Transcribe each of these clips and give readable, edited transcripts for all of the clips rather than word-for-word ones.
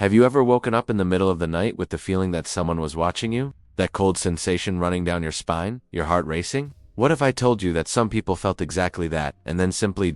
Have you ever woken up in the middle of the night with the feeling that someone was watching you? That cold sensation running down your spine, your heart racing? What if I told you that some people felt exactly that, and then simply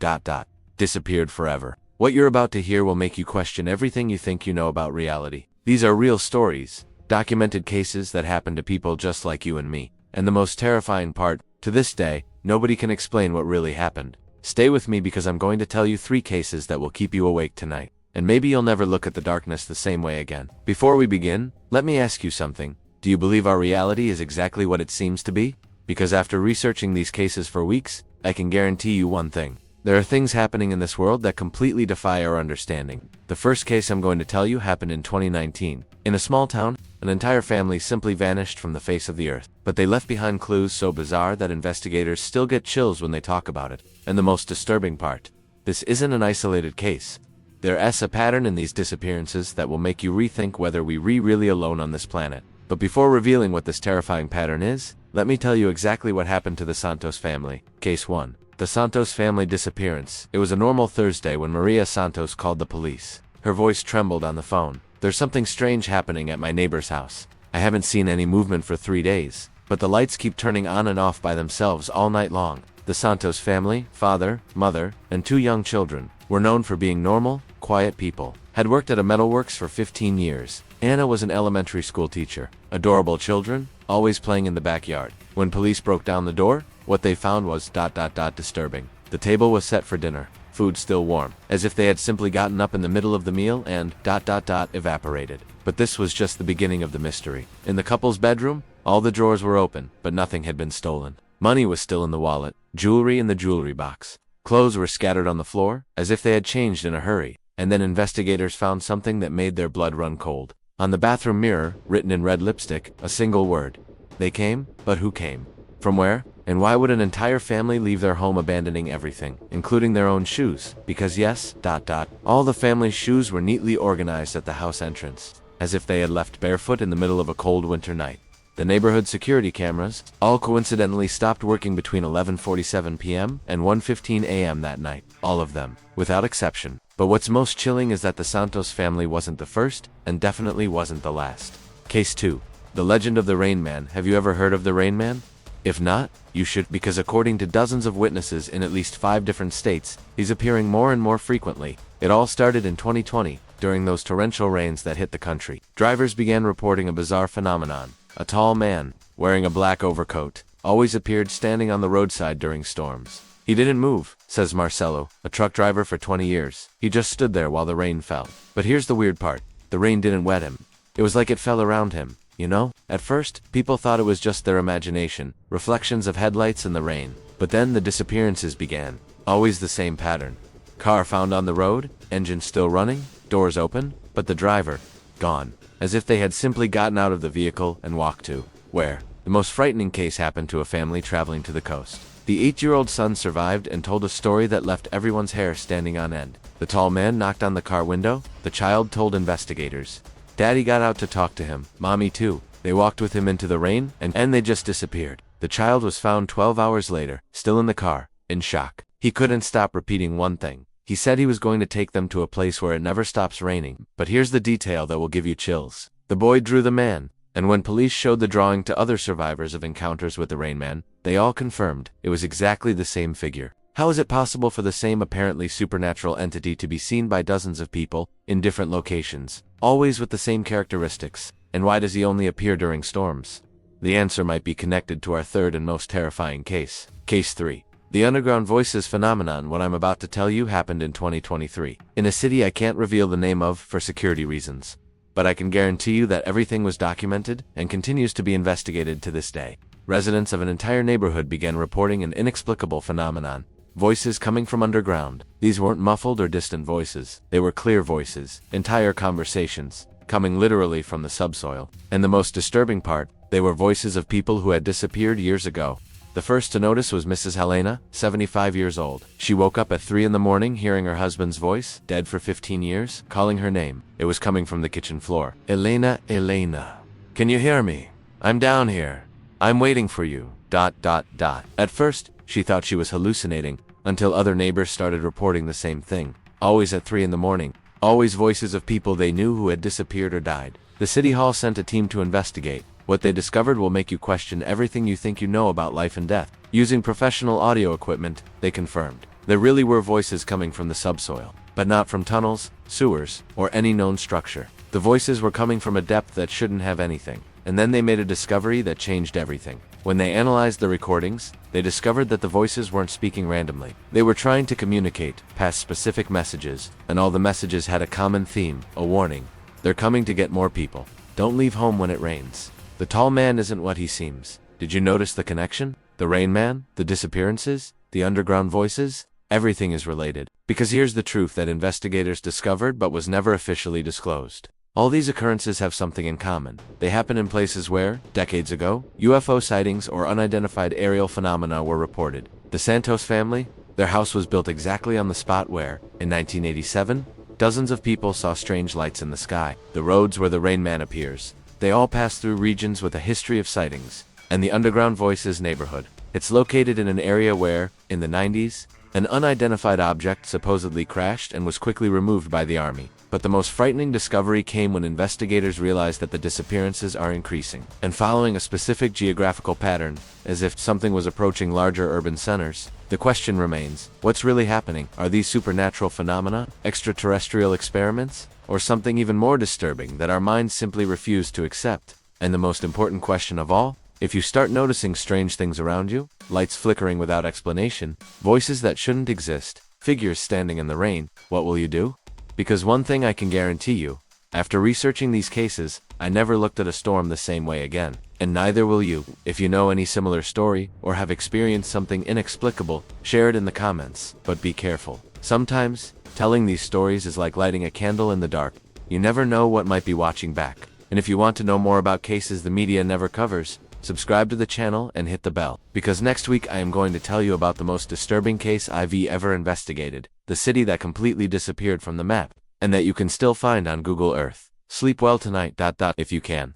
disappeared forever? What you're about to hear will make you question everything you think you know about reality. These are real stories, documented cases that happen to people just like you and me. And the most terrifying part, to this day, nobody can explain what really happened. Stay with me because I'm going to tell you 3 cases that will keep you awake tonight. And maybe you'll never look at the darkness the same way again. Before we begin, let me ask you something. Do you believe our reality is exactly what it seems to be? Because after researching these cases for weeks, I can guarantee you one thing. There are things happening in this world that completely defy our understanding. The first case I'm going to tell you happened in 2019. In a small town, an entire family simply vanished from the face of the earth. But they left behind clues so bizarre that investigators still get chills when they talk about it. And the most disturbing part, this isn't an isolated case. There's a pattern in these disappearances that will make you rethink whether we're really alone on this planet. But before revealing what this terrifying pattern is, let me tell you exactly what happened to the Santos family. Case 1. The Santos family disappearance. It was a normal Thursday when Maria Santos called the police. Her voice trembled on the phone. There's something strange happening at my neighbor's house. I haven't seen any movement for 3 days, but the lights keep turning on and off by themselves all night long. The Santos family, father, mother, and 2 young children, were known for being normal, quiet people. Had worked at a metalworks for 15 years. Anna was an elementary school teacher. Adorable children, always playing in the backyard. When police broke down the door, what they found was disturbing. The table was set for dinner, food still warm, as if they had simply gotten up in the middle of the meal and evaporated. But this was just the beginning of the mystery. In the couple's bedroom, all the drawers were open, but nothing had been stolen. Money was still in the wallet, jewelry in the jewelry box. Clothes were scattered on the floor, as if they had changed in a hurry. And then investigators found something that made their blood run cold. On the bathroom mirror, written in red lipstick, a single word. They came, but who came? From where? And why would an entire family leave their home abandoning everything, including their own shoes? Because yes, all the family's shoes were neatly organized at the house entrance, as if they had left barefoot in the middle of a cold winter night. The neighborhood security cameras all coincidentally stopped working between 11:47 p.m. and 1:15 a.m. that night. All of them, without exception. But what's most chilling is that the Santos family wasn't the first, and definitely wasn't the last. Case 2. The Legend of the Rain Man. Have you ever heard of the Rain Man? If not, you should, because according to dozens of witnesses in at least 5 different states, he's appearing more and more frequently. It all started in 2020, during those torrential rains that hit the country. Drivers began reporting a bizarre phenomenon. A tall man, wearing a black overcoat, always appeared standing on the roadside during storms. He didn't move, says Marcelo, a truck driver for 20 years. He just stood there while the rain fell. But here's the weird part. The rain didn't wet him. It was like it fell around him, you know? At first, people thought it was just their imagination, reflections of headlights in the rain. But then the disappearances began. Always the same pattern. Car found on the road, engine still running, doors open, but the driver, gone. As if they had simply gotten out of the vehicle and walked to where? The most frightening case happened to a family traveling to the coast. The 8-year-old son survived and told a story that left everyone's hair standing on end. The tall man knocked on the car window. The child told investigators. Daddy got out to talk to him, Mommy too. They walked with him into the rain, and they just disappeared. The child was found 12 hours later, still in the car, in shock. He couldn't stop repeating one thing. He said he was going to take them to a place where it never stops raining. But here's the detail that will give you chills. The boy drew the man, and when police showed the drawing to other survivors of encounters with the Rain Man, they all confirmed it was exactly the same figure. How is it possible for the same apparently supernatural entity to be seen by dozens of people, in different locations, always with the same characteristics? And why does he only appear during storms? The answer might be connected to our third and most terrifying case. Case 3. The underground voices phenomenon. What I'm about to tell you happened in 2023, in a city I can't reveal the name of for security reasons. But I can guarantee you that everything was documented and continues to be investigated to this day. Residents of an entire neighborhood began reporting an inexplicable phenomenon. Voices coming from underground. These weren't muffled or distant voices. They were clear voices, entire conversations, coming literally from the subsoil. And the most disturbing part, they were voices of people who had disappeared years ago. The first to notice was Mrs. Helena, 75 years old. She woke up at 3 in the morning hearing her husband's voice, dead for 15 years, calling her name. It was coming from the kitchen floor. Elena, Elena. Can you hear me? I'm down here. I'm waiting for you. At first, she thought she was hallucinating, until other neighbors started reporting the same thing. Always at 3 in the morning. Always voices of people they knew who had disappeared or died. The city hall sent a team to investigate. What they discovered will make you question everything you think you know about life and death. Using professional audio equipment, they confirmed there really were voices coming from the subsoil, but not from tunnels, sewers, or any known structure. The voices were coming from a depth that shouldn't have anything. And then they made a discovery that changed everything. When they analyzed the recordings, they discovered that the voices weren't speaking randomly. They were trying to communicate, pass specific messages, and all the messages had a common theme, a warning. They're coming to get more people. Don't leave home when it rains. The tall man isn't what he seems. Did you notice the connection? The Rain Man, the disappearances, the underground voices? Everything is related. Because here's the truth that investigators discovered but was never officially disclosed. All these occurrences have something in common. They happen in places where, decades ago, UFO sightings or unidentified aerial phenomena were reported. The Santos family, their house was built exactly on the spot where, in 1987, dozens of people saw strange lights in the sky. The roads where the Rain Man appears. They all pass through regions with a history of sightings. And the Underground Voices neighborhood. It's located in an area where, in the 90s, an unidentified object supposedly crashed and was quickly removed by the army. But the most frightening discovery came when investigators realized that the disappearances are increasing and following a specific geographical pattern, as if something was approaching larger urban centers. The question remains, what's really happening? Are these supernatural phenomena, extraterrestrial experiments, or something even more disturbing that our minds simply refuse to accept? And the most important question of all, if you start noticing strange things around you, lights flickering without explanation, voices that shouldn't exist, figures standing in the rain, what will you do? Because one thing I can guarantee you, after researching these cases, I never looked at a storm the same way again. And neither will you. If you know any similar story, or have experienced something inexplicable, share it in the comments. But be careful. Sometimes, telling these stories is like lighting a candle in the dark. You never know what might be watching back. And if you want to know more about cases the media never covers, subscribe to the channel and hit the bell. Because next week I am going to tell you about the most disturbing case I've ever investigated. The city that completely disappeared from the map, and that you can still find on Google Earth. Sleep well tonight. If you can.